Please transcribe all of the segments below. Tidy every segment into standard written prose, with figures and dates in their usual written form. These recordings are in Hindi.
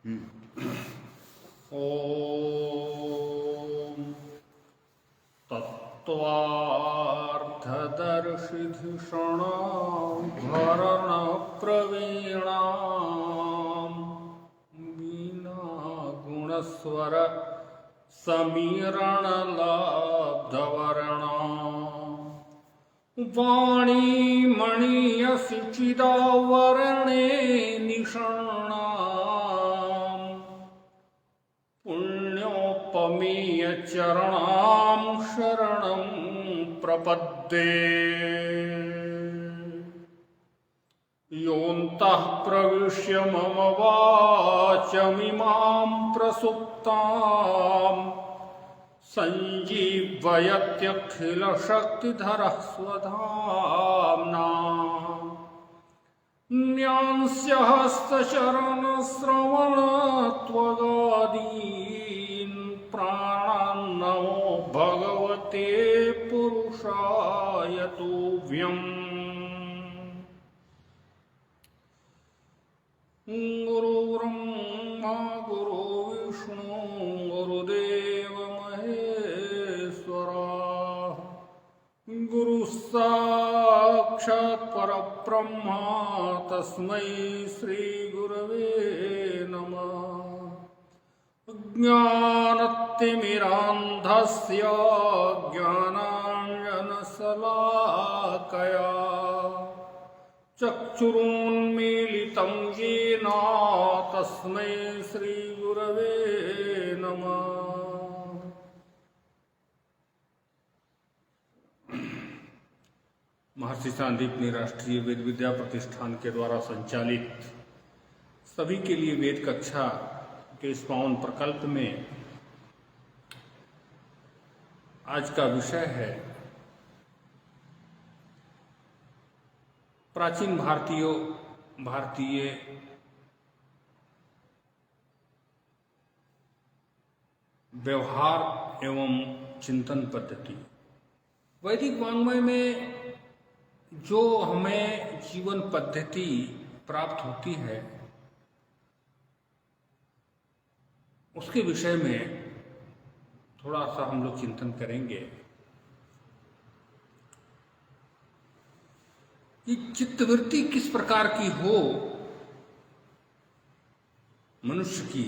ॐ तत्त्वार्थदर्शिधिषणाभरणप्रवीणां वीणागुणस्वर समीरणलब्धवर्णां वाणीमणीयसि चिदावरणे निषण्णां पुण्योपमीय चरणां शरणं प्रपद्ये। योऽन्तः प्रविश्य मम वाचमिमां प्रसुप्तां सञ्जीवयत्यखिलशक्तिधरः स्वधाम्ना। न्यांस्य हस्तचरणश्रवणत्वगादीन् प्राणान् नमो भगवते पुरुषाय तुभ्यम्। गुरुर्ब्रह्मा गुरुर्विष्णु गुरुदेव महेश्वरा। गुरुः साक्षात् परब्रह्मा तस्मै श्रीगुरवे नमः। ज्ञानतिमिरान्धस्य ज्ञानाञ्जनशलाकया चक्षुरुन्मीलितं येन तस्मै श्रीगुरवे नमः। महर्षि सांदीपनि राष्ट्रीय वेद विद्या प्रतिष्ठान के द्वारा संचालित सभी के लिए वेद कक्षा के इस पावन प्रकल्प में आज का विषय है प्राचीन भारतीय व्यवहार एवं चिंतन पद्धति। वैदिक वाङ्मय में जो हमें जीवन पद्धति प्राप्त होती है उसके विषय में थोड़ा सा हम लोग चिंतन करेंगे कि चित्तवृत्ति किस प्रकार की हो मनुष्य की,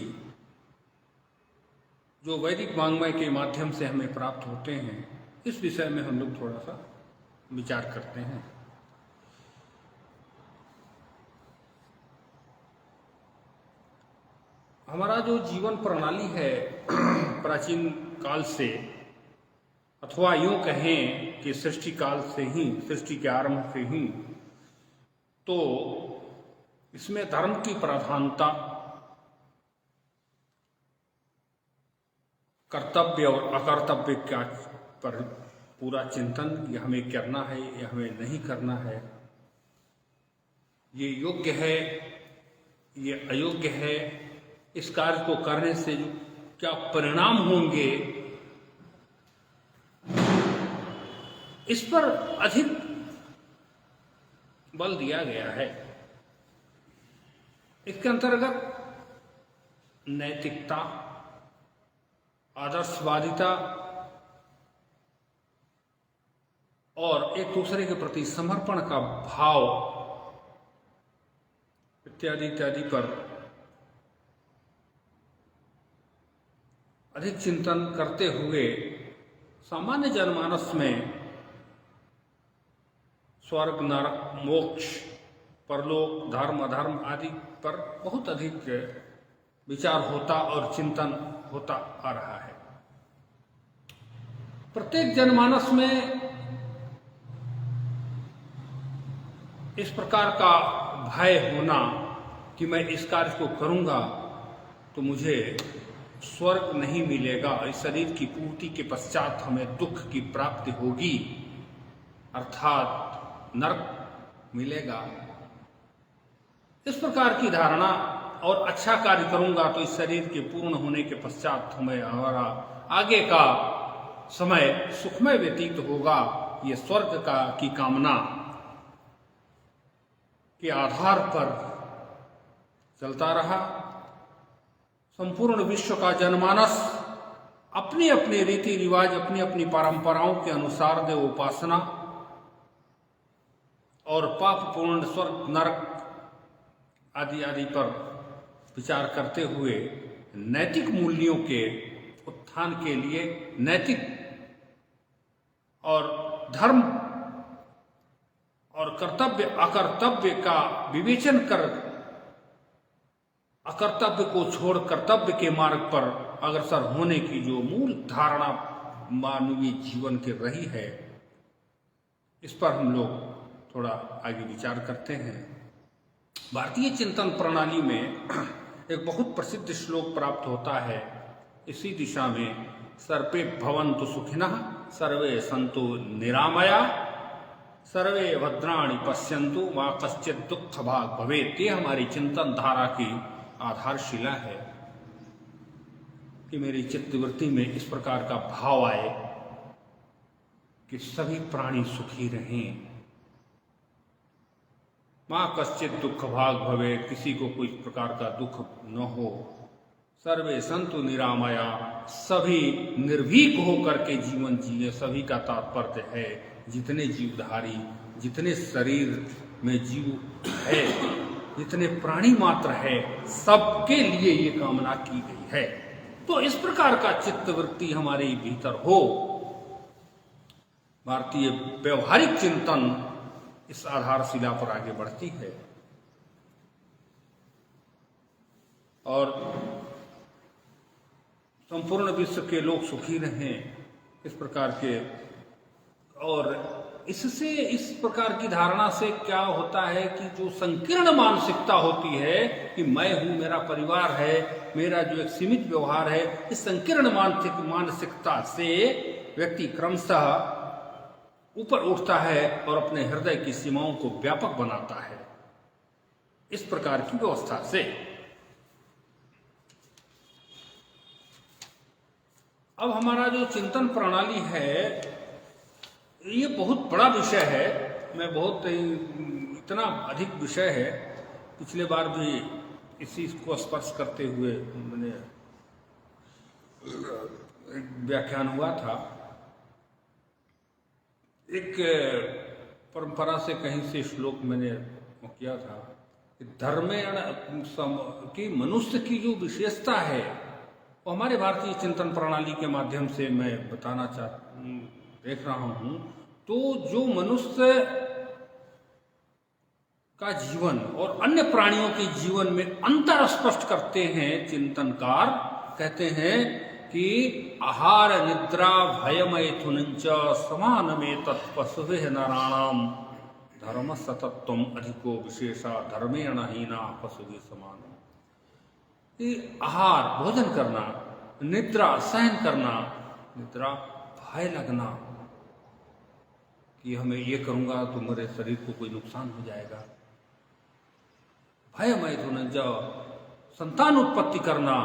जो वैदिक वाङ्मय के माध्यम से हमें प्राप्त होते हैं। इस विषय में हम लोग थोड़ा सा विचार करते हैं। हमारा जो जीवन प्रणाली है प्राचीन काल से, अथवा यूं कहें कि सृष्टि काल से ही, सृष्टि के आरंभ से ही, तो इसमें धर्म की प्रधानता, कर्तव्य और अकर्तव्य का पर पूरा चिंतन, यह हमें करना है, यह हमें नहीं करना है, ये योग्य है, ये अयोग्य है, इस कार्य को करने से जो क्या परिणाम होंगे, इस पर अधिक बल दिया गया है। इसके अंतर्गत नैतिकता, आदर्शवादिता और एक दूसरे के प्रति समर्पण का भाव इत्यादि इत्यादि पर अधिक चिंतन करते हुए सामान्य जनमानस में स्वर्ग, नरक, मोक्ष, परलोक, धर्म, अधर्म आदि पर बहुत अधिक विचार होता और चिंतन होता आ रहा है। प्रत्येक जनमानस में इस प्रकार का भय होना कि मैं इस कार्य को करूंगा तो मुझे स्वर्ग नहीं मिलेगा, इस शरीर की पूर्ति के पश्चात हमें दुख की प्राप्ति होगी, अर्थात नरक मिलेगा। इस प्रकार की धारणा, और अच्छा कार्य करूंगा तो इस शरीर के पूर्ण होने के पश्चात हमें हमारा आगे का समय सुखमय व्यतीत होगा, ये स्वर्ग की कामना के आधार पर चलता रहा। संपूर्ण विश्व का जनमानस अपने अपने रीति रिवाज, अपनी अपनी परंपराओं के अनुसार देव उपासना और पाप पूर्ण स्वर्ग नरक आदि आदि पर विचार करते हुए नैतिक मूल्यों के उत्थान के लिए नैतिक और धर्म और कर्तव्य अकर्तव्य का विवेचन कर अकर्तव्य को छोड़ कर्तव्य के मार्ग पर अग्रसर होने की जो मूल धारणा मानवीय जीवन की रही है, इस पर हम लोग थोड़ा आगे विचार करते हैं। भारतीय चिंतन प्रणाली में एक बहुत प्रसिद्ध श्लोक प्राप्त होता है इसी दिशा में, सर्वे भवन्तु सुखिनः सर्वे सन्तु निरामया सर्वे भद्राणि पश्यन्तु मा कश्चित् दुःख भाग् भवेत्। ये हमारी चिंतन धारा की आधारशिला है कि मेरी चित्तवृत्ति में इस प्रकार का भाव आए कि सभी प्राणी सुखी रहें, मां कश्चित दुख भाग भवे, किसी को कोई प्रकार का दुख न हो, सर्वे संतु निरामया, सभी निर्भीक होकर के जीवन जिए। सभी का तात्पर्य है जितने जीवधारी, जितने शरीर में जीव है, जितने प्राणी मात्र है, सबके लिए ये कामना की गई है। तो इस प्रकार का चित्तवृत्ति हमारे भीतर हो। भारतीय व्यवहारिक चिंतन इस आधारशिला पर आगे बढ़ती है और संपूर्ण विश्व के लोग सुखी रहें, इस प्रकार के। और इससे, इस प्रकार की धारणा से क्या होता है कि जो संकीर्ण मानसिकता होती है कि मैं हूं, मेरा परिवार है, मेरा जो एक सीमित व्यवहार है, इस संकीर्ण मानसिकता से व्यक्ति क्रमशः ऊपर उठता है और अपने हृदय की सीमाओं को व्यापक बनाता है। इस प्रकार की व्यवस्था से अब हमारा जो चिंतन प्रणाली है, ये बहुत बड़ा विषय है। मैं बहुत इतना अधिक विषय है, पिछले बार भी इसी को स्पर्श करते हुए मैंने एक व्याख्यान हुआ था। एक परंपरा से कहीं से श्लोक मैंने किया था कि धर्मेण की मनुष्य की जो विशेषता है वो हमारे भारतीय चिंतन प्रणाली के माध्यम से मैं बताना देख रहा हूं। तो जो मनुष्य का जीवन और अन्य प्राणियों के जीवन में अंतर स्पष्ट करते हैं चिंतनकार, कहते हैं कि आहार निद्रा भयमैथुनञ्च समानमेतत् पशुभिः नराणाम धर्म सतत्वम अधिको विशेषा धर्मेण हीना पशुभिः समान। आहार भोजन करना, निद्रा सहन करना, निद्रा भय लगना कि हमें ये करूंगा तो मेरे शरीर को कोई नुकसान हो जाएगा, भयमैथुनञ्च संतान उत्पत्ति करना,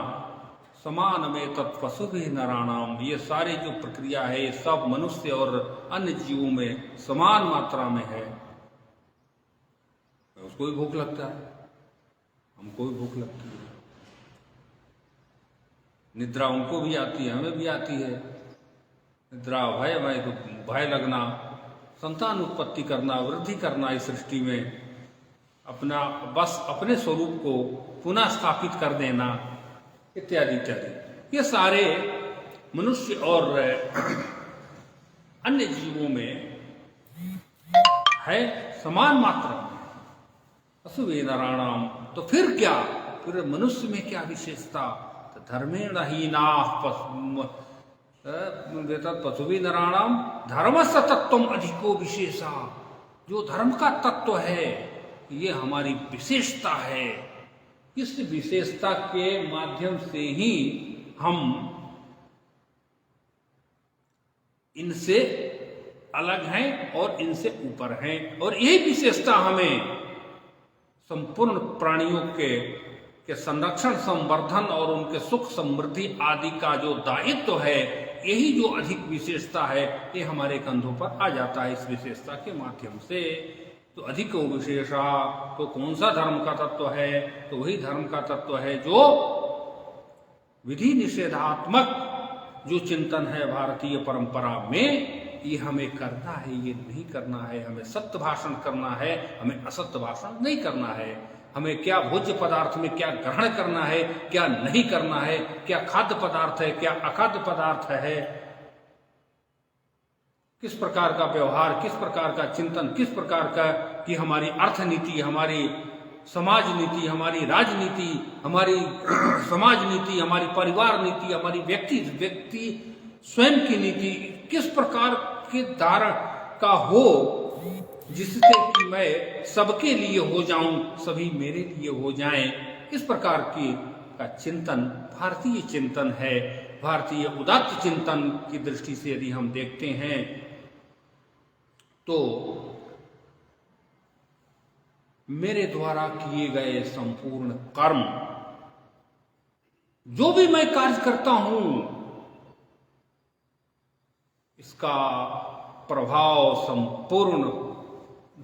समान में तत्पशु भी नराणाम, ये सारी जो प्रक्रिया है ये सब मनुष्य और अन्य जीवों में समान मात्रा में है। उसको भी भूख लगता है, हमको भी भूख लगती है, निद्रा उनको भी आती है, हमें भी आती है। निद्रा भय तो भय लगना, संतान उत्पत्ति करना, वृद्धि करना इस सृष्टि में, अपना बस अपने स्वरूप को पुनः स्थापित कर देना, इत्यादि इत्यादि। ये सारे मनुष्य और अन्य जीवों में है समान मात्रा में। पशुवे नराणाम, तो फिर क्या, फिर मनुष्य में क्या विशेषता? तो धर्मेण हीना पशुवे नराणाम धर्म सतत्वम अधिको विशेषा, जो धर्म का तत्व है ये हमारी विशेषता है। इस विशेषता के माध्यम से ही हम इनसे अलग हैं और इनसे ऊपर हैं, और यही विशेषता हमें संपूर्ण प्राणियों के संरक्षण, संवर्धन और उनके सुख समृद्धि आदि का जो दायित्व है, यही जो अधिक विशेषता है ये हमारे कंधों पर आ जाता है इस विशेषता के माध्यम से। तो अधिक विशेषा, तो कौन सा धर्म का तत्व है? तो वही धर्म का तत्व है जो विधि निषेधात्मक जो चिंतन है भारतीय परंपरा में, ये हमें करना है, ये नहीं करना है, हमें सत्य भाषण करना है, हमें असत्य भाषण नहीं करना है, हमें क्या भोज्य पदार्थ में क्या ग्रहण करना है, क्या नहीं करना है, क्या खाद्य पदार्थ है, क्या अखाद्य पदार्थ है, किस प्रकार का व्यवहार, किस प्रकार का चिंतन, किस प्रकार का कि हमारी अर्थनीति, हमारी समाज नीति, हमारी राजनीति, हमारी समाज नीति, हमारी परिवार नीति, हमारी व्यक्ति स्वयं की नीति किस प्रकार के धारण का हो, जिससे कि मैं सबके लिए हो जाऊं, सभी मेरे लिए हो जाएं। इस प्रकार की का चिंतन भारतीय चिंतन है। भारतीय उदात्त चिंतन की दृष्टि से यदि हम देखते हैं तो मेरे द्वारा किए गए संपूर्ण कर्म, जो भी मैं कार्य करता हूं, इसका प्रभाव संपूर्ण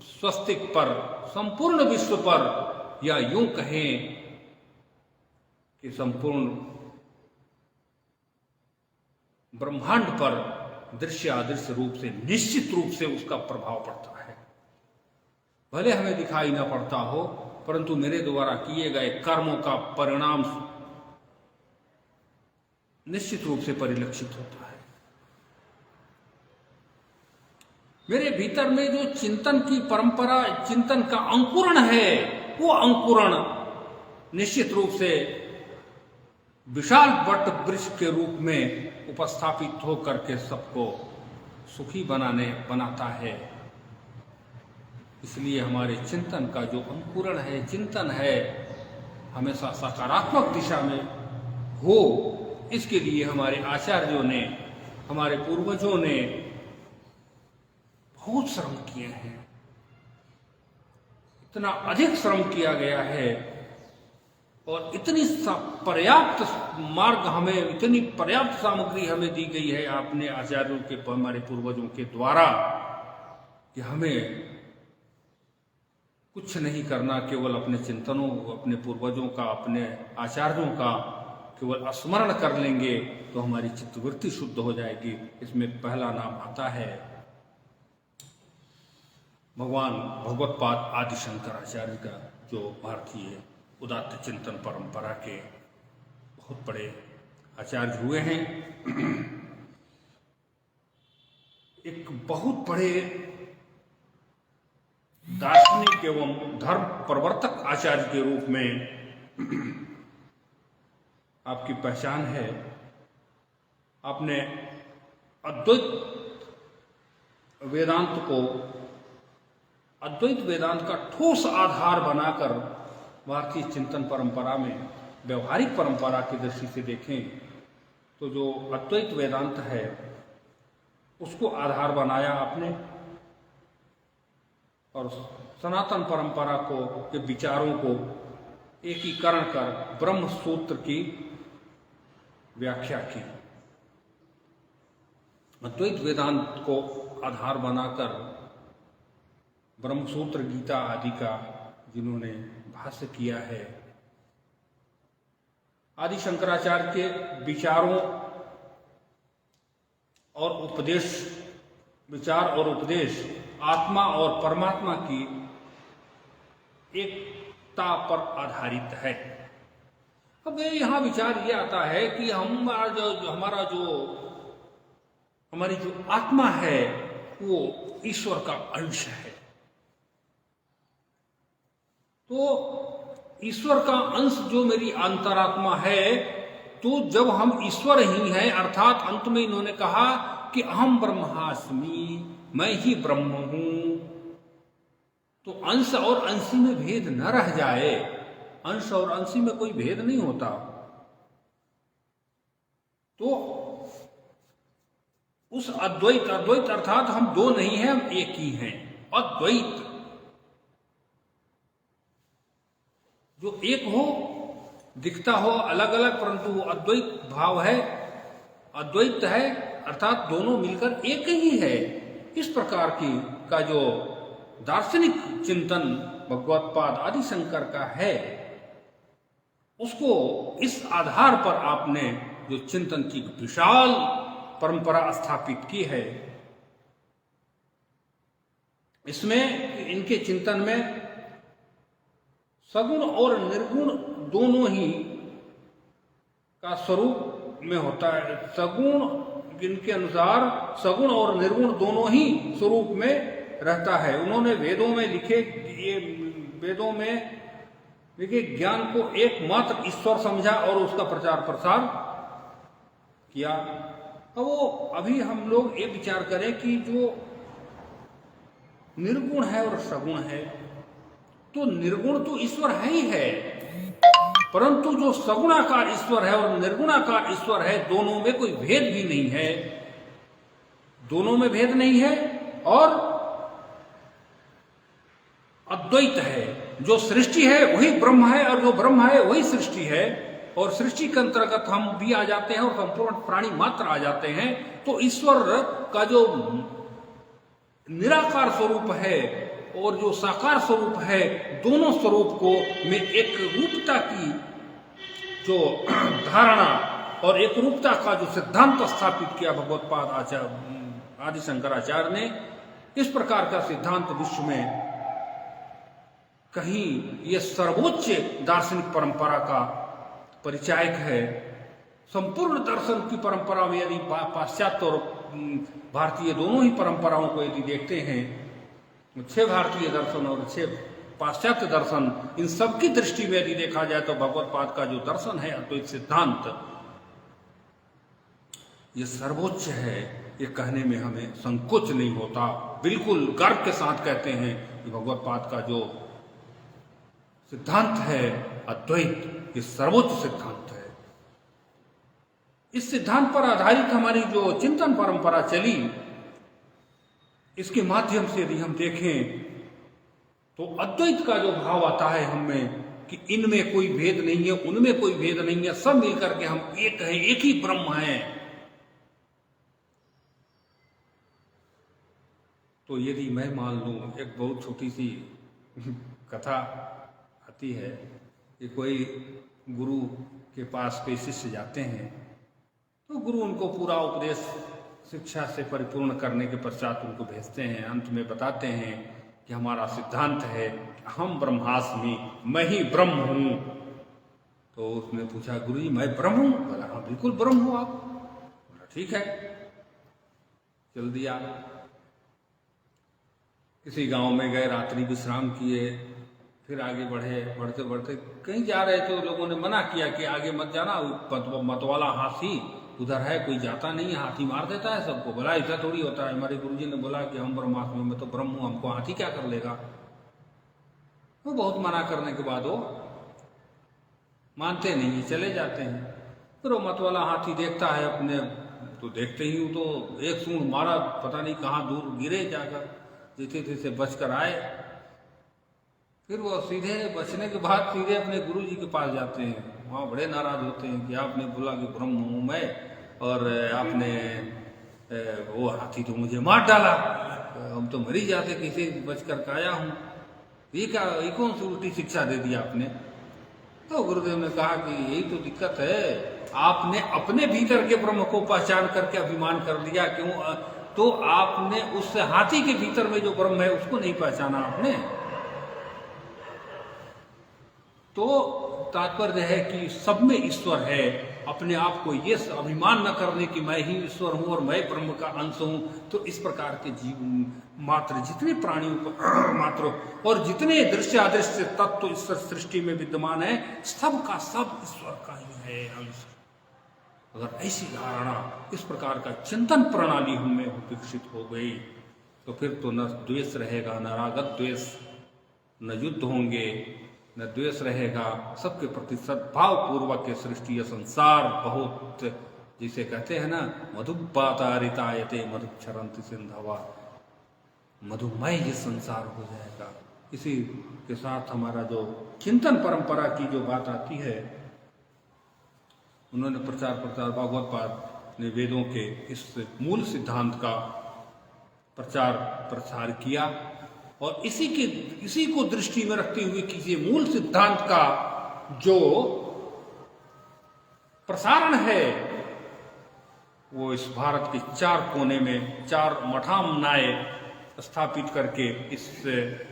स्वस्तिक पर, संपूर्ण विश्व पर, या यूं कहें कि संपूर्ण ब्रह्मांड पर दृश्य अदृश्य रूप से, निश्चित रूप से उसका प्रभाव पड़ता है। भले हमें दिखाई ना पड़ता हो, परंतु मेरे द्वारा किए गए कर्मों का परिणाम निश्चित रूप से परिलक्षित होता है। मेरे भीतर में जो चिंतन की परंपरा, चिंतन का अंकुरण है, वो अंकुरण निश्चित रूप से विशाल वट वृक्ष के रूप में उपस्थापित होकर के सबको सुखी बनाता है। इसलिए हमारे चिंतन का जो अंकुरण है, चिंतन है, हमेशा सकारात्मक दिशा में हो, इसके लिए हमारे आचार्यों ने, हमारे पूर्वजों ने बहुत श्रम किए हैं। इतना अधिक श्रम किया गया है और इतनी पर्याप्त मार्ग हमें, इतनी पर्याप्त सामग्री हमें दी गई है आपने आचार्यों के, हमारे पूर्वजों के द्वारा, कि हमें कुछ नहीं करना, केवल अपने चिंतनों, अपने पूर्वजों का, अपने आचार्यों का केवल स्मरण कर लेंगे तो हमारी चित्तवृत्ति शुद्ध हो जाएगी। इसमें पहला नाम आता है भगवान भगवत्पाद आदि शंकराचार्य का, जो भारतीय उदात्त चिंतन परंपरा के बहुत बड़े आचार्य हुए हैं। एक बहुत बड़े दार्शनिक एवं धर्म प्रवर्तक आचार्य के रूप में आपकी पहचान है। आपने अद्वैत वेदांत का ठोस आधार बनाकर भारतीय चिंतन परंपरा में, व्यवहारिक परंपरा की दृष्टि से देखें तो जो अद्वैत वेदांत है उसको आधार बनाया आपने, और सनातन परंपरा को के विचारों को एकीकरण कर ब्रह्म सूत्र की व्याख्या की। अद्वैत वेदांत को आधार बनाकर ब्रह्मसूत्र, गीता आदि का जिन्होंने भाष्य किया है, आदि शंकराचार्य के विचारों और उपदेश, विचार और उपदेश आत्मा और परमात्मा की एकता पर आधारित है। अब यहाँ विचार ये आता है कि हमारी जो आत्मा है वो ईश्वर का अंश है। तो ईश्वर का अंश जो मेरी अंतरात्मा है, तो जब हम ईश्वर ही हैं, अर्थात अंत में इन्होंने कहा कि अहम ब्रह्मास्मि, मैं ही ब्रह्म हूं, तो अंश और अंशी में भेद न रह जाए। अंश और अंशी में कोई भेद नहीं होता। तो उस अद्वैत अर्थात हम दो नहीं हैं, हम एक ही हैं। अद्वैत जो एक हो, दिखता हो अलग अलग, परंतु वो अद्वैत भाव है, अद्वैत है, अर्थात दोनों मिलकर एक ही है। इस प्रकार का जो दार्शनिक चिंतन भगवत्पाद आदि शंकर का है, उसको इस आधार पर आपने जो चिंतन की विशाल परंपरा स्थापित की है, इसमें इनके चिंतन में सगुण और निर्गुण दोनों ही का स्वरूप में होता है। सगुण, इनके अनुसार सगुण और निर्गुण दोनों ही स्वरूप में रहता है। उन्होंने वेदों में लिखे, ये वेदों में लिखे ज्ञान को एकमात्र ईश्वर समझा और उसका प्रचार प्रसार किया। अब वो अभी हम लोग ये विचार करें कि जो निर्गुण है और सगुण है, तो निर्गुण तो ईश्वर है ही है, परंतु जो सगुणाकार ईश्वर है और निर्गुणाकार ईश्वर है, दोनों में कोई भेद भी नहीं है। दोनों में भेद नहीं है और अद्वैत है। जो सृष्टि है वही ब्रह्म है और जो ब्रह्म है वही सृष्टि है, और सृष्टि के अंतर्गत हम भी आ जाते हैं और संपूर्ण प्राणी मात्र आ जाते हैं। तो ईश्वर का जो निराकार स्वरूप है और जो साकार स्वरूप है, दोनों स्वरूप को में एक रूपता की जो धारणा और एक रूपता का जो सिद्धांत स्थापित किया भगवत्पाद आचार्य आदि शंकराचार्य ने, इस प्रकार का सिद्धांत विश्व में कहीं ये सर्वोच्च दार्शनिक परंपरा का परिचायक है। संपूर्ण दर्शन की परंपरा में यदि पाश्चात्य और भारतीय दोनों ही परंपराओं को यदि देखते हैं, 6 भारतीय दर्शन और 6 पाश्चात्य दर्शन, इन सबकी दृष्टि में यदि देखा जाए तो भगवत्पाद का जो दर्शन है, अद्वैत सिद्धांत, ये सर्वोच्च है। ये कहने में हमें संकोच नहीं होता, बिल्कुल गर्व के साथ कहते हैं कि भगवत्पाद का जो सिद्धांत है अद्वैत, ये सर्वोच्च सिद्धांत है। इस सिद्धांत पर आधारित हमारी जो चिंतन परंपरा चली, इसके माध्यम से यदि हम देखें तो अद्वैत का जो भाव आता है हमें कि इनमें कोई भेद नहीं है, उनमें कोई भेद नहीं है, सब मिलकर के हम एक हैं, एक ही ब्रह्म हैं। तो यदि मैं मान लूं, एक बहुत छोटी सी कथा आती है कि कोई गुरु के पास कोई शिष्य जाते हैं, तो गुरु उनको पूरा उपदेश शिक्षा से परिपूर्ण करने के पश्चात उनको भेजते हैं। अंत में बताते हैं कि हमारा सिद्धांत है हम ब्रह्मास्मि, मैं ही ब्रह्म हूं। तो उसने पूछा, गुरुजी मैं ब्रह्म हूं? बोला हाँ बिल्कुल ब्रह्म हो आप। बोला ठीक है, चल दिया। किसी गांव में गए, रात्रि विश्राम किए, फिर आगे बढ़े। बढ़ते बढ़ते कहीं जा रहे थे, लोगों ने मना किया कि आगे मत जाना, मतवाला हाथी उधर है, कोई जाता नहीं है, हाथी मार देता है सबको। बोला ऐसा थोड़ी होता है, हमारे गुरुजी ने बोला कि हम ब्रह्मास्मि, मैं तो ब्रह्म हूं, हमको हाथी क्या कर लेगा। वो बहुत मना करने के बाद वो मानते नहीं, चले जाते हैं। फिर वो मतवाला हाथी देखता है अपने, तो देखते ही वो तो एक सूंड मारा, पता नहीं कहाँ दूर गिरे जाकर, जैसे तैसे बचकर आए। फिर वो सीधे बचने के बाद सीधे अपने गुरुजी के पास जाते हैं। वहाँ बड़े नाराज होते हैं कि आपने बोला कि ब्रह्म हूँ मैं, और आपने वो हाथी तो मुझे मार डाला, हम तो मर ही जाते, किसी बचकर के आया हूँ, ये कौन सी उल्टी शिक्षा दे दी आपने। तो गुरुदेव ने कहा कि यही तो दिक्कत है, आपने अपने भीतर के ब्रह्म को पहचान करके अभिमान कर लिया। क्यों? तो आपने उस हाथी के भीतर में जो ब्रह्म है उसको नहीं पहचाना आपने। तो तात्पर्य है कि सब में ईश्वर है। अपने आप को ये अभिमान न करने की मैं ही ईश्वर हूं और मैं ब्रह्म का अंश हूं। तो इस प्रकार के जीव मात्र, जितने प्राणियों को मात्र और जितने दृश्य अदृश्य तत्व इस सृष्टि में विद्यमान है, सब का सब ईश्वर का ही है अंश। अगर ऐसी धारणा, इस प्रकार का चिंतन प्रणाली हमें विकसित हो गई, तो फिर तो न द्वेष रहेगा, न रागत द्वेष, न युद्ध होंगे, न द्वेष रहेगा। सबके प्रति सद्भाव पूर्वक के सृष्टि, संसार बहुत, जिसे कहते हैं ना, मधुपातारितायते मधुक्षरंति सिंधवा, मधुमय ये संसार हो जाएगा। इसी के साथ हमारा जो चिंतन परंपरा की जो बात आती है, उन्होंने प्रचार भागवतपाद ने वेदों के इस मूल सिद्धांत का प्रचार प्रसार किया, और इसी को दृष्टि में रखते हुए कि ये मूल सिद्धांत का जो प्रसारण है वो इस भारत के 4 कोने में 4 मठामनाए स्थापित करके इस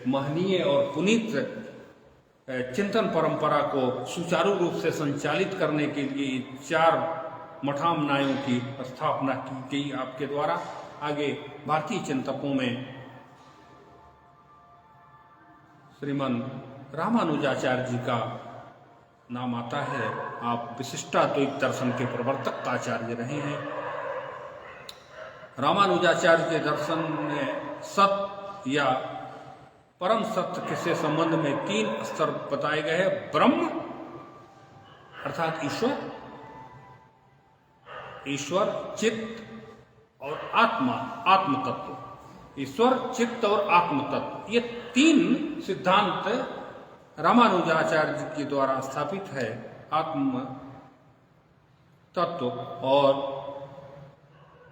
महनीय और पुनीत चिंतन परंपरा को सुचारू रूप से संचालित करने के लिए 4 मठामनायों की स्थापना की गई आपके द्वारा। आगे भारतीय चिंतकों में श्रीमन रामानुजाचार्य जी का नाम आता है। आप विशिष्टाद्वैत दर्शन के प्रवर्तक आचार्य रहे हैं। रामानुजाचार्य के दर्शन में सत्य या परम सत्य से संबंध में 3 स्तर बताए गए हैं। ब्रह्म अर्थात ईश्वर, चित्त और आत्म तत्व। ईश्वर, चित्त और आत्म तत्व, ये 3 सिद्धांत रामानुजाचार्य जी के द्वारा स्थापित है। आत्म तत्व और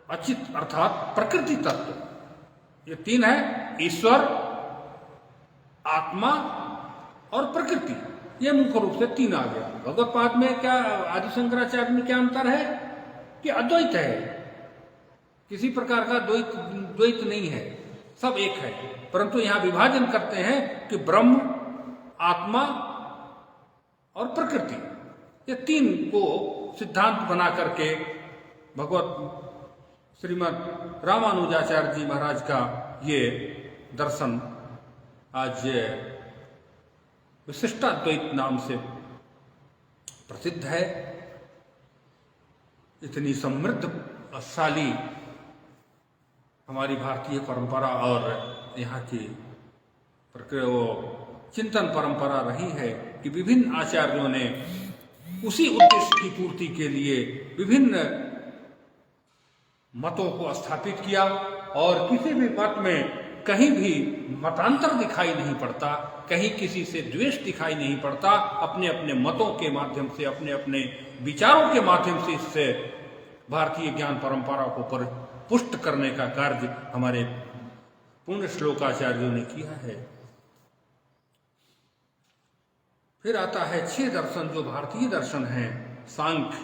अचित अर्थात प्रकृति तत्व, ये 3 है। ईश्वर, आत्मा और प्रकृति, ये मुख्य रूप से 3 आ गया। भगवत्पाद में क्या, आदि शंकराचार्य में क्या अंतर है कि अद्वैत है, किसी प्रकार का द्वैत नहीं है, सब एक है। परंतु यहां विभाजन करते हैं कि ब्रह्म, आत्मा और प्रकृति, ये 3 को सिद्धांत बना करके भगवत श्रीमद रामानुजाचार्य जी महाराज का ये दर्शन आज विशिष्टाद्वैत नाम से प्रसिद्ध है। इतनी समृद्धशाली हमारी भारतीय परंपरा और यहाँ की चिंतन परंपरा रही है कि विभिन्न आचार्यों ने उसी उद्देश्य की पूर्ति के लिए विभिन्न मतों को स्थापित किया और किसी भी मत में कहीं भी मतांतर दिखाई नहीं पड़ता, कहीं किसी से द्वेष दिखाई नहीं पड़ता। अपने अपने मतों के माध्यम से, अपने अपने विचारों के माध्यम से इससे भारतीय ज्ञान परंपरा को पुष्ट करने का कार्य हमारे पुण्य श्लोकाचार्यों ने किया है। फिर आता है 6 दर्शन जो भारतीय दर्शन हैं। सांख्य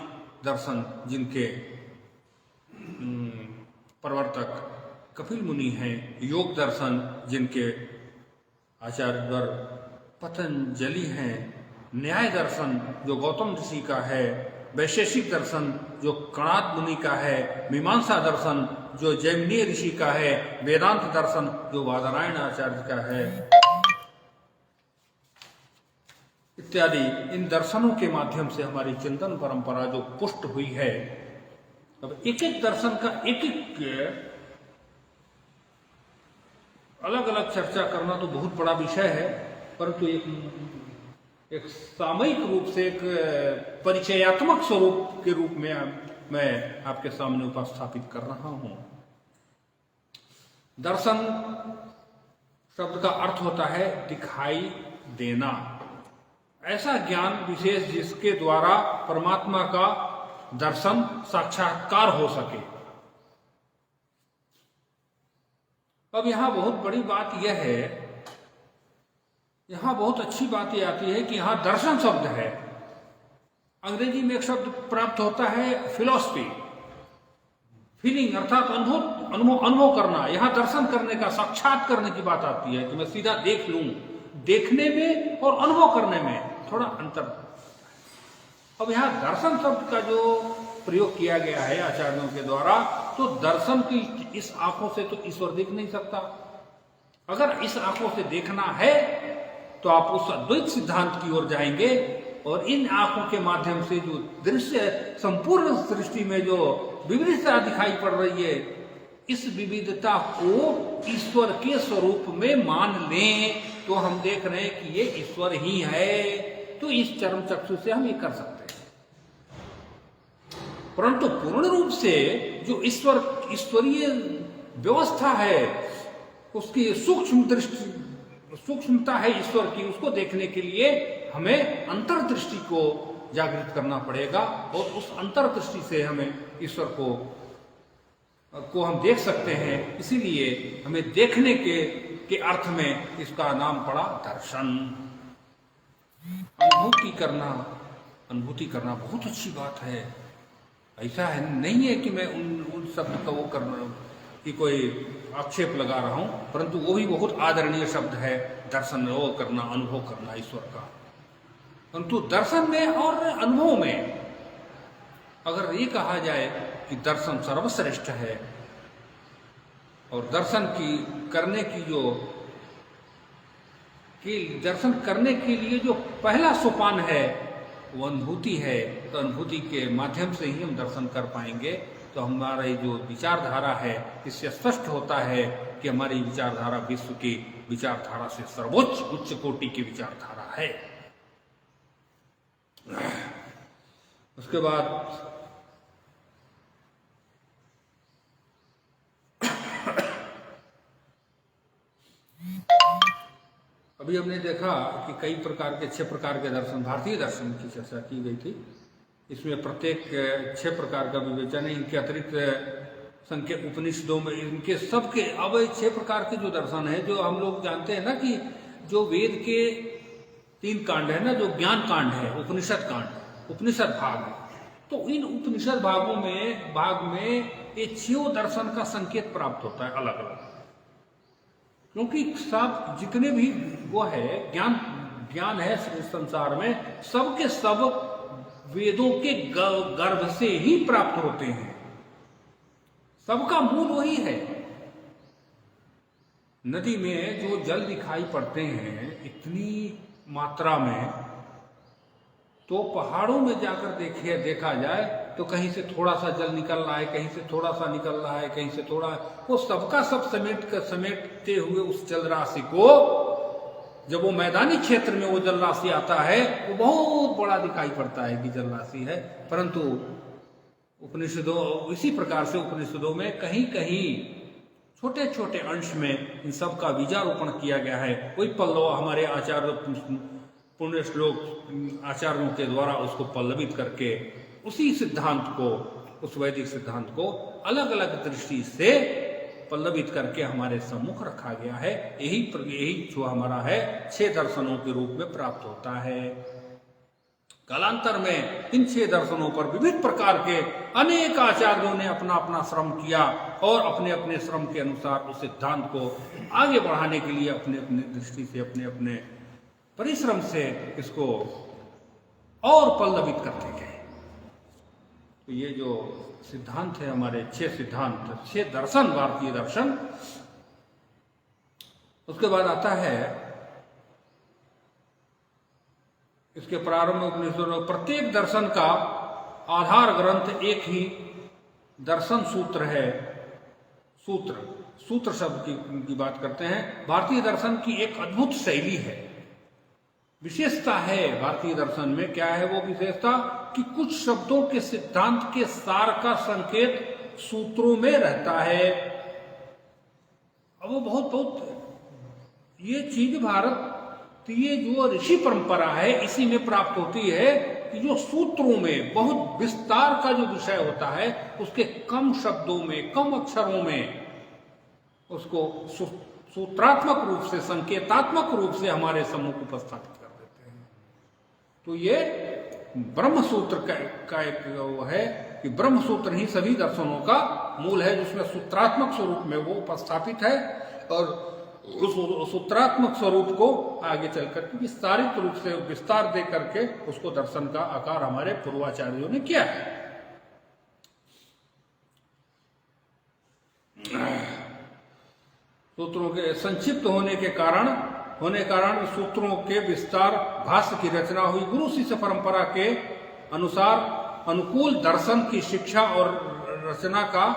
दर्शन, जिनके प्रवर्तक कपिल मुनि हैं। योग दर्शन, जिनके आचार्य पतंजलि हैं। न्याय दर्शन, जो गौतम ऋषि का है। वैशेषिक दर्शन, जो कणाद मुनि का है। मीमांसा दर्शन, जो जैमिनीय ऋषि का है। वेदांत दर्शन, जो बादरायण आचार्य का है, इत्यादि। इन दर्शनों के माध्यम से हमारी चिंतन परंपरा जो पुष्ट हुई है। अब एक एक दर्शन का एक एक अलग अलग चर्चा करना तो बहुत बड़ा विषय है, परंतु एक सामयिक रूप से, एक परिचयात्मक स्वरूप के रूप में मैं आपके सामने उपस्थापित कर रहा हूं। दर्शन शब्द का अर्थ होता है दिखाई देना, ऐसा ज्ञान विशेष जिसके द्वारा परमात्मा का दर्शन साक्षात्कार हो सके। अब यहां बहुत बड़ी बात यह है, यहां बहुत अच्छी बात यह आती है कि यहां दर्शन शब्द है। अंग्रेजी में एक शब्द प्राप्त होता है फिलॉसफी, फीलिंग अर्थात अनुभव करना। यहां दर्शन करने का, साक्षात करने की बात आती है कि मैं सीधा देख लूं। देखने में और अनुभव करने में थोड़ा अंतर। अब यहां दर्शन शब्द का जो प्रयोग किया गया है आचार्यों के द्वारा, तो दर्शन की इस आंखों से तो ईश्वर देख नहीं सकता। अगर इस आंखों से देखना है तो आप उस अद्वैत सिद्धांत की ओर जाएंगे और इन आंखों के माध्यम से जो दृश्य, संपूर्ण सृष्टि में जो विविधता दिखाई पड़ रही है, इस विविधता को ईश्वर के स्वरूप में मान लें तो हम देख रहे हैं कि ये ईश्वर ही है। तो इस चरम चक्षु से हम ये कर सकते हैं। परंतु पूर्ण रूप से जो ईश्वरीय व्यवस्था है, उसकी सूक्ष्मता है ईश्वर की, उसको देखने के लिए हमें अंतर्दृष्टि को जागृत करना पड़ेगा और उस अंतर्दृष्टि से हमें ईश्वर को हम देख सकते हैं। इसीलिए हमें देखने के अर्थ में इसका नाम पड़ा दर्शन। अनुभूति करना, अनुभूति करना बहुत अच्छी बात है। ऐसा है नहीं है कि मैं उन शब्द का वो कर कि कोई आक्षेप लगा रहा हूं, परंतु वो भी बहुत आदरणीय शब्द है, दर्शन वो करना, अनुभव करना ईश्वर का। परंतु दर्शन में और अनुभव में अगर ये कहा जाए कि दर्शन सर्वश्रेष्ठ है और दर्शन की करने की जो कि दर्शन करने के लिए जो पहला सोपान है वो अनुभूति है, तो अनुभूति के माध्यम से ही हम दर्शन कर पाएंगे। तो हमारी जो विचारधारा है इससे स्पष्ट होता है कि हमारी विचारधारा विश्व की विचारधारा से सर्वोच्च उच्च कोटि की विचारधारा है। उसके बाद अभी हमने देखा कि कई प्रकार के 6 प्रकार के दर्शन, भारतीय दर्शन की चर्चा की गई थी। इसमें प्रत्येक 6 प्रकार का विवेचन है। इनके अतिरिक्त संख्या उपनिषदों में इनके सबके अब 6 प्रकार के जो दर्शन है, जो हम लोग जानते हैं ना कि जो वेद के 3 कांड है ना, जो ज्ञान कांड है, उपनिषद कांड, उपनिषद भाग, तो इन उपनिषद भाग में ये 6 दर्शन का संकेत प्राप्त होता है अलग अलग। क्योंकि सब जितने भी वो है ज्ञान है संसार में, सबके सब वेदों के गर्भ से ही प्राप्त होते हैं। सबका मूल वही है। नदी में जो जल दिखाई पड़ते हैं इतनी मात्रा में, तो पहाड़ों में जाकर देखा जाए तो कहीं से थोड़ा सा जल निकल रहा है, कहीं से थोड़ा सा निकल रहा है, कहीं से थोड़ा, वो सबका सब समेटते हुए उस जल राशि को, जब वो मैदानी क्षेत्र में वो जल राशि आता है वो बहुत बड़ा दिखाई पड़ता है कि जल राशि है। परंतु उपनिषदों इसी प्रकार से उपनिषदों में कहीं कहीं छोटे छोटे अंश में इन सब का बीजारोपण किया गया है। वही पल्लव हमारे आचार्य पुण्य श्लोक आचार्यों के द्वारा उसको पल्लवित करके उसी सिद्धांत को, उस वैदिक सिद्धांत को अलग अलग दृष्टि से पल्लवित करके हमारे सम्मुख रखा गया है। यही जो हमारा है 6 दर्शनों के रूप में प्राप्त होता है। कालांतर में इन 6 दर्शनों पर विविध प्रकार के अनेक आचार्यों ने अपना अपना श्रम किया और अपने अपने श्रम के अनुसार उस सिद्धांत को आगे बढ़ाने के लिए अपने अपने दृष्टि से, अपने अपने परिश्रम से इसको और पल्लवित करते गए। तो ये जो सिद्धांत है हमारे 6 सिद्धांत, 6 दर्शन, भारतीय दर्शन। उसके बाद आता है इसके प्रारंभ में प्रत्येक दर्शन का आधार ग्रंथ एक ही दर्शन सूत्र है। सूत्र शब्द की बात करते हैं। भारतीय दर्शन की एक अद्भुत शैली है, विशेषता है भारतीय दर्शन में। क्या है वो विशेषता? कि कुछ शब्दों के सिद्धांत के सार का संकेत सूत्रों में रहता है। अब वो बहुत ये चीज भारतीय जो ऋषि परंपरा है इसी में प्राप्त होती है कि जो सूत्रों में बहुत विस्तार का जो विषय होता है उसके कम शब्दों में, कम अक्षरों में उसको सूत्रात्मक रूप से, संकेतात्मक रूप से हमारे सम्मुख उपस्थापित कर देते हैं। तो ये ब्रह्म सूत्र का एक वो है कि ब्रह्म सूत्र ही सभी दर्शनों का मूल है, जिसमें सूत्रात्मक स्वरूप में वो उपस्थापित है। और उस सूत्रात्मक स्वरूप को आगे चलकर के विस्तारित रूप से विस्तार दे करके उसको दर्शन का आकार हमारे पूर्वाचार्यों ने किया है। सूत्रों के संक्षिप्त होने कारण सूत्रों के विस्तार भाष्य की रचना हुई। गुरु शिष्य परंपरा के अनुसार अनुकूल दर्शन की शिक्षा और रचना का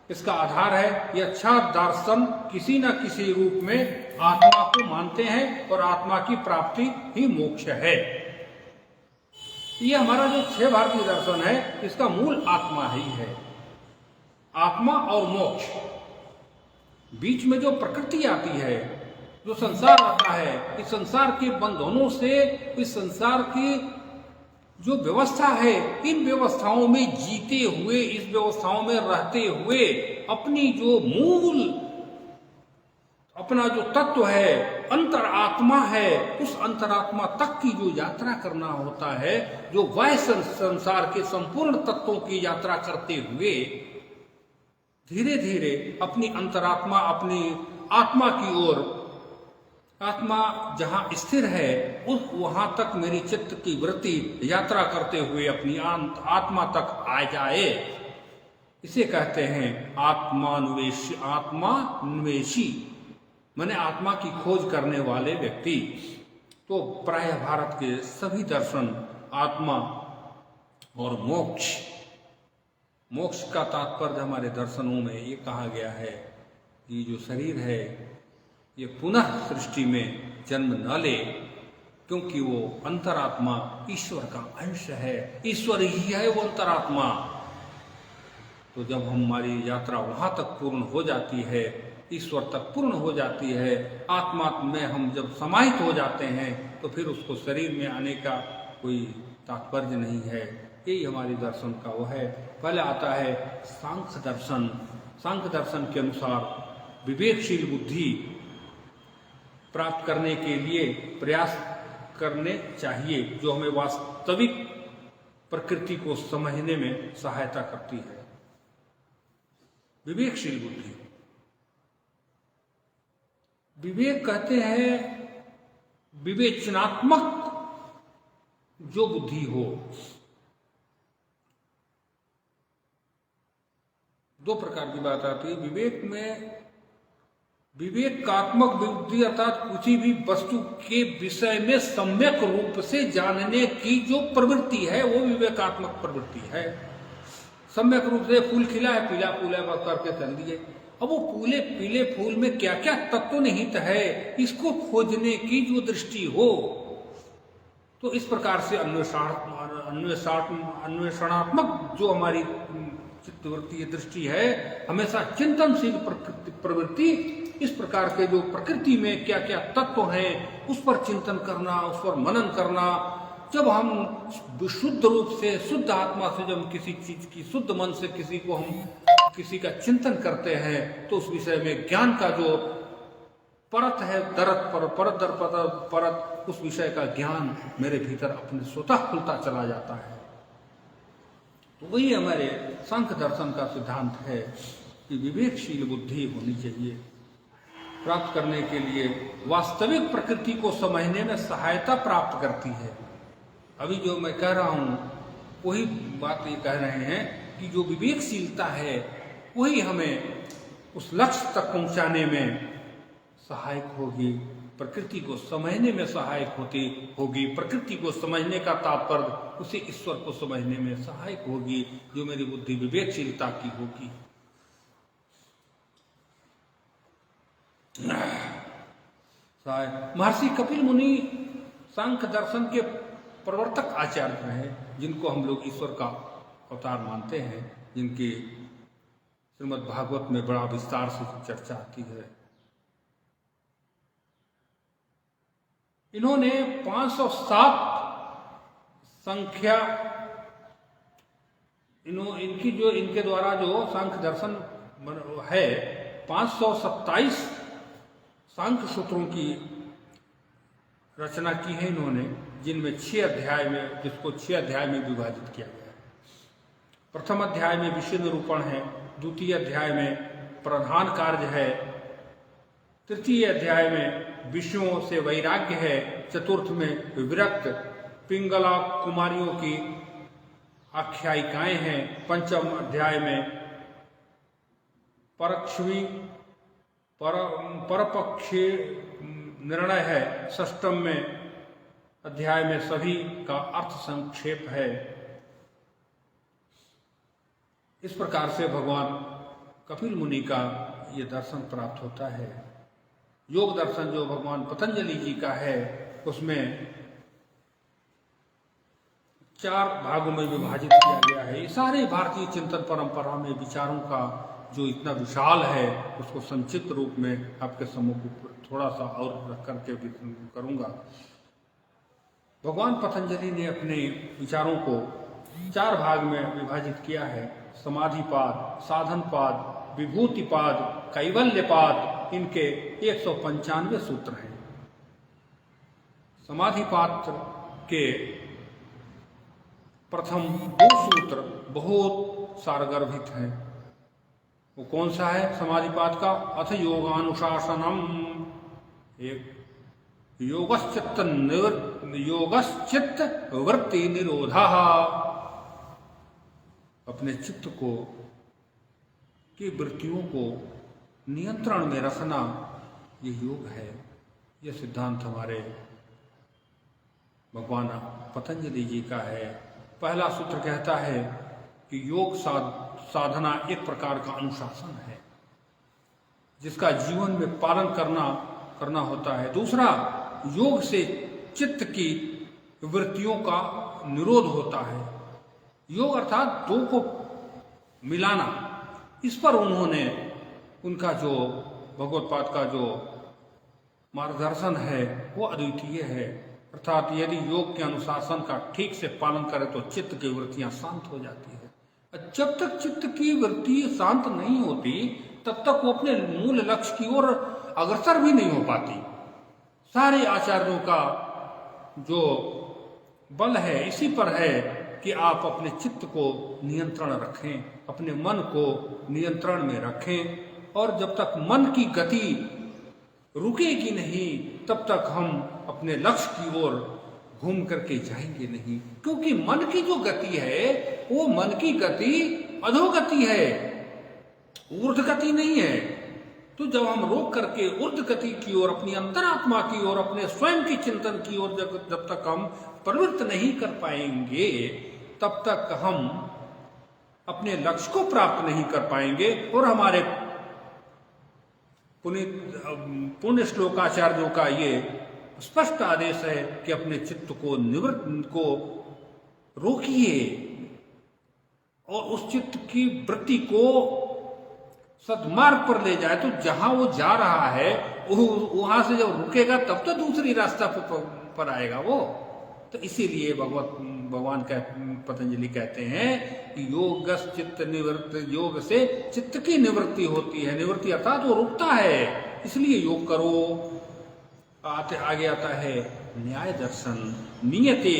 इसका आधार है। यह अच्छा दर्शन किसी न किसी रूप में आत्मा को मानते हैं और आत्मा की प्राप्ति ही मोक्ष है। ये हमारा जो 6 भारतीय दर्शन है इसका मूल आत्मा ही है। आत्मा और मोक्ष, बीच में जो प्रकृति आती है, जो संसार आता है, इस संसार के बंधनों से, इस संसार की जो व्यवस्था है, इन व्यवस्थाओं में जीते हुए, इस व्यवस्थाओं में रहते हुए अपनी जो मूल, अपना जो तत्व है, अंतरात्मा है, उस अंतरात्मा तक की जो यात्रा करना होता है, जो वह संसार के संपूर्ण तत्वों की यात्रा करते हुए धीरे धीरे अपनी अंतरात्मा, अपनी आत्मा की ओर, आत्मा जहां स्थिर है उस वहां तक मेरी चित्त की वृत्ति यात्रा करते हुए अपनी आत्मा तक आ जाए, इसे कहते हैं आत्मान्वेषी। आत्मान्वेषी माने आत्मा की खोज करने वाले व्यक्ति। तो प्राय भारत के सभी दर्शन आत्मा और मोक्ष, मोक्ष का तात्पर्य हमारे दर्शनों में ये कहा गया है कि जो शरीर है ये पुनः सृष्टि में जन्म न ले, क्योंकि वो अंतरात्मा ईश्वर का अंश है, ईश्वर ही है वो अंतरात्मा। तो जब हमारी यात्रा वहां तक पूर्ण हो जाती है, ईश्वर तक पूर्ण हो जाती है, आत्मा में हम जब समाहित हो जाते हैं, तो फिर उसको शरीर में आने का कोई तात्पर्य नहीं है। यही हमारी दर्शन का वो है। पहले आता है सांख्य दर्शन। सांख्य दर्शन के अनुसार विवेकशील बुद्धि प्राप्त करने के लिए प्रयास करने चाहिए, जो हमें वास्तविक प्रकृति को समझने में सहायता करती है। विवेकशील बुद्धि, विवेक कहते हैं विवेचनात्मक जो बुद्धि हो। दो प्रकार की बात आती है विवेक में। विवेकात्मक बुद्धि अर्थात किसी भी वस्तु के विषय में सम्यक रूप से जानने की जो प्रवृत्ति है वो विवेकात्मक प्रवृत्ति है। सम्यक रूप से फूल खिला है, पीला फूल है, बस करके चल दिए। अब वो पीले फूल में क्या क्या तत्व निहित है, इसको खोजने की जो दृष्टि हो, तो इस प्रकार से अन्वेषणात्मक जो हमारी चित्तवृत्ति दृष्टि है, हमेशा चिंतनशील प्रवृत्ति, इस प्रकार के जो प्रकृति में क्या क्या तत्व हैं उस पर चिंतन करना, उस पर मनन करना। जब हम शुद्ध रूप से, शुद्ध आत्मा से जब किसी चीज की, शुद्ध मन से किसी का चिंतन करते हैं, तो उस विषय में ज्ञान का जो परत है, परत दर परत, उस विषय का ज्ञान मेरे भीतर अपने स्वतः खुलता चला जाता है। तो वही हमारे सांख्य दर्शन का सिद्धांत है कि विवेकशील बुद्धि होनी चाहिए। प्राप्त करने के लिए वास्तविक प्रकृति को समझने में सहायता प्राप्त करती है। अभी जो मैं कह रहा हूं वही बात ये कह रहे हैं कि जो विवेकशीलता है वही हमें उस लक्ष्य तक पहुंचाने में सहायक होगी, प्रकृति को समझने में सहायक होगी। प्रकृति को समझने का तात्पर्य उसे ईश्वर को समझने में सहायक होगी, जो मेरी बुद्धि विवेकशीलता की होगी। महर्षि कपिल मुनि सांख्य दर्शन के प्रवर्तक आचार्य रहे, जिनको हम लोग ईश्वर का अवतार मानते हैं, जिनकी श्रीमद् भागवत में बड़ा विस्तार से चर्चा आती है। इन्होंने 507 संख्या, इनके द्वारा जो सांख्य दर्शन है, 527 सांख्य सूत्रों की रचना की है इन्होंने, जिनमें 6 अध्याय में, जिसको 6 अध्याय में विभाजित किया गया है। प्रथम अध्याय में विषय निरूपण है, द्वितीय अध्याय में प्रधान कार्य है, तृतीय अध्याय में विषयों से वैराग्य है, चतुर्थ में विरक्त पिंगला कुमारियों की आख्यायिकाएं हैं, पंचम अध्याय में परपक्षी निर्णय है, षष्ठम में अध्याय में सभी का अर्थ संक्षेप है। इस प्रकार से भगवान कपिल मुनि का ये दर्शन प्राप्त होता है। योग दर्शन जो भगवान पतंजलि जी का है, उसमें 4 भागों में विभाजित किया गया है। ये सारे भारतीय चिंतन परंपरा में विचारों का जो इतना विशाल है, उसको संक्षिप्त रूप में आपके सम्मुख थोड़ा सा और रख करके करूंगा। भगवान पतंजलि ने अपने विचारों को 4 भाग में विभाजित किया है। समाधिपाद, साधनपाद, विभूतिपाद, कैवल्यपाद, इनके 195 सूत्र हैं। समाधिपात के प्रथम 2 सूत्र बहुत सारगर्भित हैं। वो कौन सा है समाधिपात का? अथ योगानुशासनम, एक योगश्चित्त वृत्ति निरोधा, अपने चित्त को की वृत्तियों को नियंत्रण में रखना, ये योग है। यह सिद्धांत हमारे भगवान पतंजलि जी का है। पहला सूत्र कहता है कि योग साधना एक प्रकार का अनुशासन है जिसका जीवन में पालन करना होता है। दूसरा, योग से चित्त की वृत्तियों का निरोध होता है। योग अर्थात दो को मिलाना, इस पर उन्होंने उनका जो भगवत्पाद का जो मार्गदर्शन है वो अद्वितीय है। अर्थात यदि योग के अनुशासन का ठीक से पालन करें तो चित्त की वृत्तियां शांत हो जाती है। जब तक चित्त की वृत्ति शांत नहीं होती तब तक वो अपने मूल लक्ष्य की ओर अग्रसर भी नहीं हो पाती। सारे आचार्यों का जो बल है इसी पर है कि आप अपने चित्त को नियंत्रण रखें, अपने मन को नियंत्रण में रखें, और जब तक मन की गति रुकेगी नहीं तब तक हम अपने लक्ष्य की ओर घूम करके जाएंगे नहीं। क्योंकि मन की जो गति है वो मन की गति अधोगति है, ऊर्ध्व गति नहीं है। तो जब हम रोक करके ऊर्ध्व गति की ओर, अपनी अंतरात्मा की ओर, अपने स्वयं के चिंतन की ओर जब तक हम प्रवृत्त नहीं कर पाएंगे तब तक हम अपने लक्ष्य को प्राप्त नहीं कर पाएंगे। और हमारे पुण्य श्लोकाचार्यों का ये स्पष्ट आदेश है कि अपने चित्त को निवृत्त रोकिए और उस चित्त की वृत्ति को सद्मार्ग पर ले जाए। तो जहां वो जा रहा है वहां से जब रुकेगा तब तो दूसरी रास्ता पर आएगा वो। तो इसीलिए भगवान पतंजलि कहते हैं कि योग चित्त निवृत्त, योग से चित्त की निवृत्ति होती है। निवृत्ति अर्थात वो रुकता है, इसलिए योग करो। आगे आता है न्याय दर्शन। नियते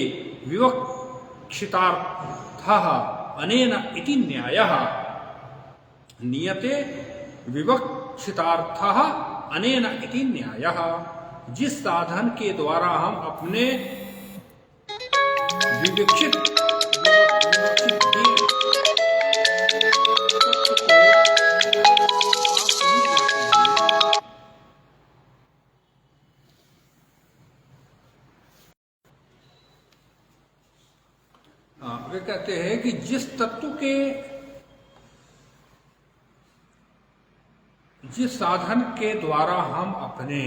विवक्षितार्थः अनेन इति न्यायः। नियते विवक्षितार्थः अनेन इति न्यायः। जिस साधन के द्वारा हम अपने विवक्षित वे कहते हैं कि जिस तत्व के, जिस साधन के द्वारा हम अपने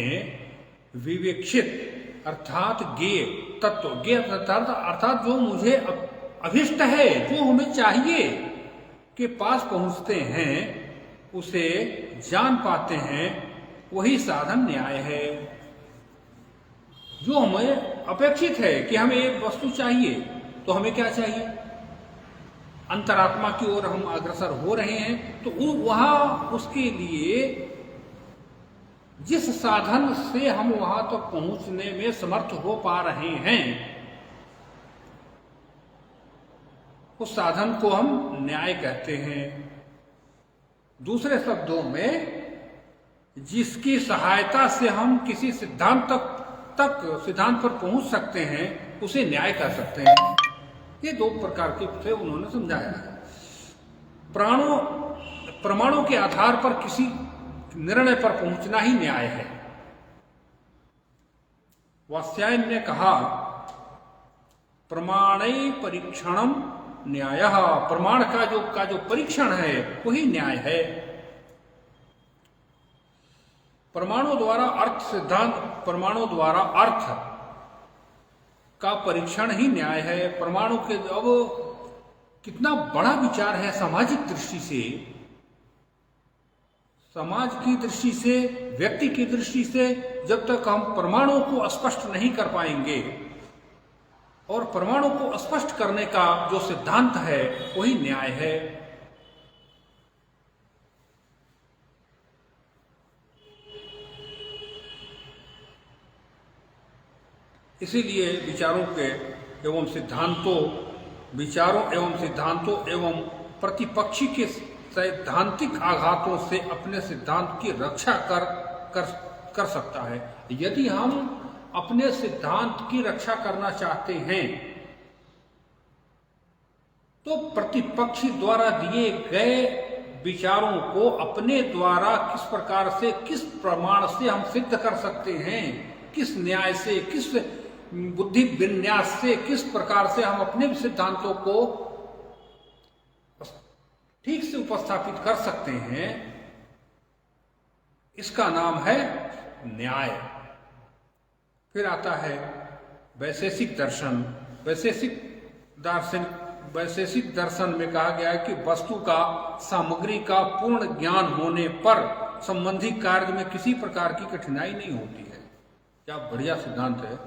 विवेक्षित अर्थात ज्ञेय तत्व, ज्ञेय अर्थात जो मुझे अभिष्ट है, जो हमें चाहिए के पास पहुंचते हैं, उसे जान पाते हैं, वही साधन न्याय है। जो हमें अपेक्षित है कि हमें एक वस्तु चाहिए, तो हमें क्या चाहिए? अंतरात्मा की ओर हम अग्रसर हो रहे हैं, तो वहां उसके लिए जिस साधन से हम वहां तक पहुंचने में समर्थ हो पा रहे हैं उस साधन को हम न्याय कहते हैं। दूसरे शब्दों में जिसकी सहायता से हम किसी सिद्धांत सिद्धांत पर पहुंच सकते हैं उसे न्याय कह सकते हैं। ये दो प्रकार के से उन्होंने समझाया है। प्रमाणों के आधार पर किसी निर्णय पर पहुंचना ही न्याय है। वात्स्यायन ने कहा प्रमाणे परीक्षणम न्यायः। प्रमाण का जो परीक्षण है वही न्याय है। प्रमाणों द्वारा अर्थ सिद्धांत, प्रमाणों द्वारा अर्थ का परीक्षण ही न्याय है। प्रमाणों के अब कितना बड़ा विचार है सामाजिक दृष्टि से, समाज की दृष्टि से, व्यक्ति की दृष्टि से। जब तक हम प्रमाणों को स्पष्ट नहीं कर पाएंगे, और प्रमाणों को स्पष्ट करने का जो सिद्धांत है वही न्याय है। इसीलिए विचारों एवं सिद्धांतों एवं प्रतिपक्षी के सैद्धांतिक आघातों से अपने सिद्धांत की रक्षा कर सकता है। यदि हम अपने सिद्धांत की रक्षा करना चाहते हैं तो प्रतिपक्षी द्वारा दिए गए विचारों को अपने द्वारा किस प्रकार से, किस प्रमाण से हम सिद्ध कर सकते हैं, किस न्याय से, किस बुद्धि विन्यास से, किस प्रकार से हम अपने सिद्धांतों को ठीक से उपस्थापित कर सकते हैं, इसका नाम है न्याय। फिर आता है वैशेषिक दर्शन। वैशेषिक दर्शन में कहा गया है कि वस्तु का, सामग्री का पूर्ण ज्ञान होने पर संबंधी कार्य में किसी प्रकार की कठिनाई नहीं होती है। क्या बढ़िया सिद्धांत है।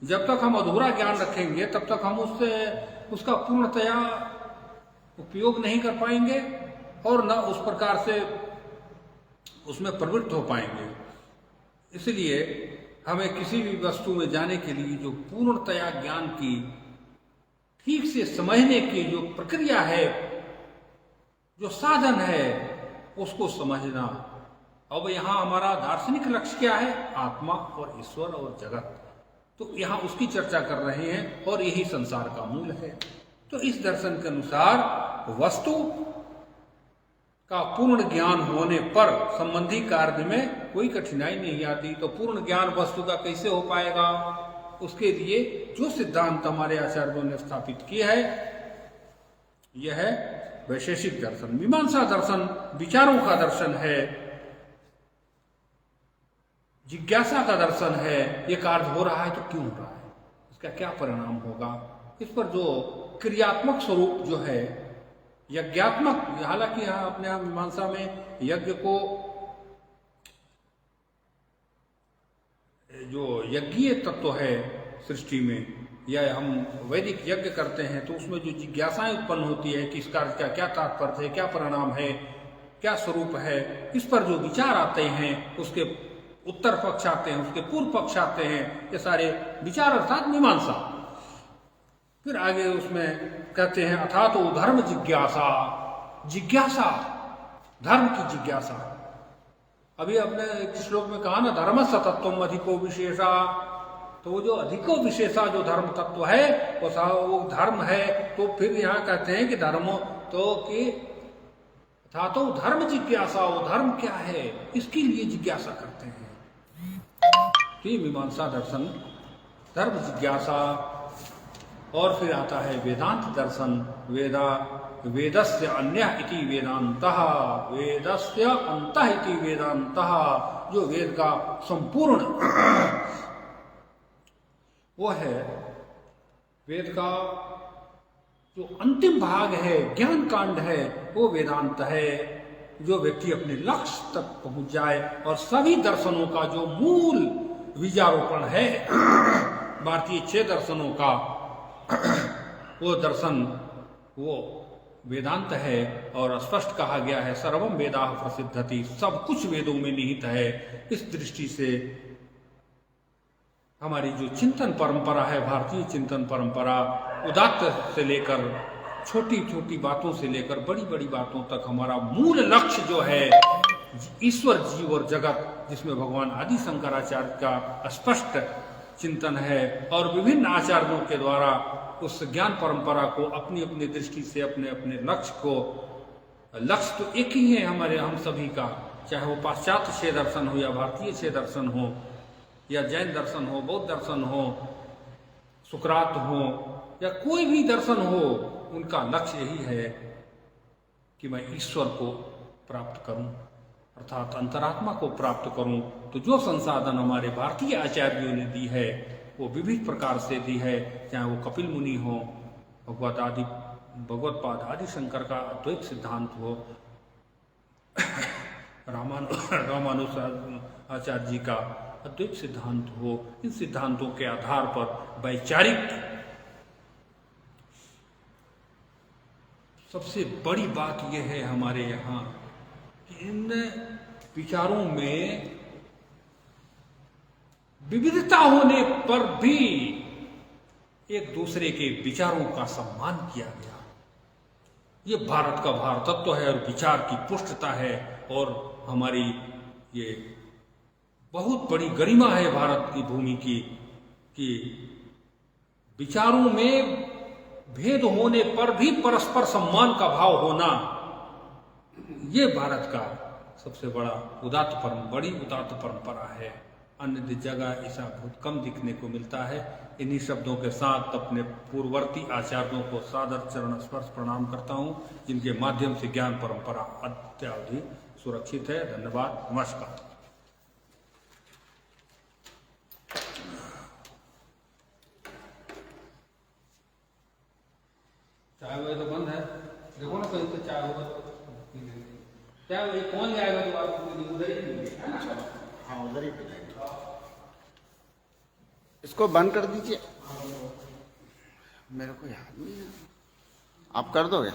जब तक हम अधूरा ज्ञान रखेंगे तब तक हम उसका पूर्णतया उपयोग नहीं कर पाएंगे और न उस प्रकार से उसमें प्रवृत्त हो पाएंगे। इसलिए हमें किसी भी वस्तु में जाने के लिए जो पूर्णतया ज्ञान की ठीक से समझने की जो प्रक्रिया है, जो साधन है, उसको समझना। अब यहाँ हमारा दार्शनिक लक्ष्य क्या है? आत्मा और ईश्वर और जगत। तो यहाँ उसकी चर्चा कर रहे हैं और यही संसार का मूल है। तो इस दर्शन के अनुसार वस्तु का पूर्ण ज्ञान होने पर संबंधी कार्य में कोई कठिनाई नहीं आती। तो पूर्ण ज्ञान वस्तु का कैसे हो पाएगा? उसके लिए जो सिद्धांत हमारे आचार्यों ने स्थापित किया है, यह है वैशेषिक दर्शन। मीमांसा दर्शन विचारों का दर्शन है, जिज्ञासा का दर्शन है। ये कार्य हो रहा है तो क्यों हो रहा है, इसका क्या परिणाम होगा, इस पर जो क्रियात्मक स्वरूप जो है, यज्ञात्मक। हालांकि यहाँ अपने यहाँ मीमांसा में यज्ञ को, जो यज्ञीय तत्व है सृष्टि में, या हम वैदिक यज्ञ करते हैं तो उसमें जो जिज्ञासाएं उत्पन्न होती है कि इस कार्य का क्या तात्पर्य है, क्या परिणाम है, क्या स्वरूप है, इस पर जो विचार आते हैं, उसके उत्तर पक्ष आते हैं, उसके पूर्व पक्ष आते हैं, ये सारे विचार अर्थात मीमांसा। फिर आगे उसमें कहते हैं अथा तो धर्म जिज्ञासा। जिज्ञासा, धर्म की जिज्ञासा। अभी अपने एक श्लोक में कहा ना, धर्म सतत्वम अधिको विशेषा। तो वो जो अधिको विशेषा जो धर्म तत्व है वो धर्म है। तो फिर यहाँ कहते हैं कि धर्म तो कि था तो धर्म जिज्ञासा, वो धर्म क्या है इसके लिए जिज्ञासा करते हैं। तो मीमांसा दर्शन, धर्म जिज्ञासा। और फिर आता है वेदांत दर्शन। वेदस्य अन्यः इति वेदान्तः, वेदस्य अन्तः इति वेदान्तः। जो वेद का संपूर्ण वो है, वेद का जो अंतिम भाग है, ज्ञान कांड है, वो वेदांत है। जो व्यक्ति अपने लक्ष्य तक पहुंच जाए और सभी दर्शनों का जो मूल बीजारोपण है भारतीय 6 दर्शनों का, वो दर्शन वो वेदांत है। और स्पष्ट कहा गया है सर्वम वेदाः प्रसिद्धति, सब कुछ वेदों में निहित है। इस दृष्टि से हमारी जो चिंतन परंपरा है, भारतीय चिंतन परंपरा, उदात्त से लेकर छोटी छोटी बातों से लेकर बड़ी बड़ी बातों तक हमारा मूल लक्ष्य जो है ईश्वर, जीव और जगत, जिसमें भगवान आदि शंकराचार्य का स्पष्ट चिंतन है। और विभिन्न आचार्यों के द्वारा उस ज्ञान परंपरा को अपनी अपनी दृष्टि से अपने अपने लक्ष्य तो एक ही है हमारे, हम सभी का, चाहे वो पाश्चात्य 6 दर्शन हो या भारतीय 6 दर्शन हो या जैन दर्शन हो, बौद्ध दर्शन हो, सुकरात हो या कोई भी दर्शन हो, उनका लक्ष्य यही है कि मैं ईश्वर को प्राप्त करूं, अर्थात अंतरात्मा को प्राप्त करूं। तो जो संसाधन हमारे भारतीय आचार्यों ने दी है वो विविध प्रकार से दी है, चाहे वो कपिल मुनि हो, भगवत्पाद आदि शंकर का अद्वैत सिद्धांत हो, रामानुज आचार्य जी का अद्वैत सिद्धांत हो। इन सिद्धांतों के आधार पर वैचारिक सबसे बड़ी बात यह है हमारे यहाँ कि इन विचारों में विविधता होने पर भी एक दूसरे के विचारों का सम्मान किया गया। ये भारत का भारतत्व है और विचार की पुष्टता है, और हमारी ये बहुत बड़ी गरिमा है भारत की भूमि की कि विचारों में भेद होने पर भी परस्पर सम्मान का भाव होना, ये भारत का सबसे बड़ी उदात्त परंपरा है। अन्य जगह ऐसा बहुत कम दिखने को मिलता है। इन्हीं शब्दों के साथ अपने पूर्ववर्ती आचार्यों को सादर चरण स्पर्श प्रणाम करता हूं, जिनके माध्यम से ज्ञान परंपरा अत्यावधि सुरक्षित है। धन्यवाद, नमस्कार। चाय वाय तो बंद है, देखो ना कहीं तो चाय होगा तो क्या कौन जाएगा तो आपको उधर ही है ना? हाँ, उधर ही पिलाएंगे। इसको बंद कर दीजिए, मेरे को याद नहीं है, आप कर दोगे?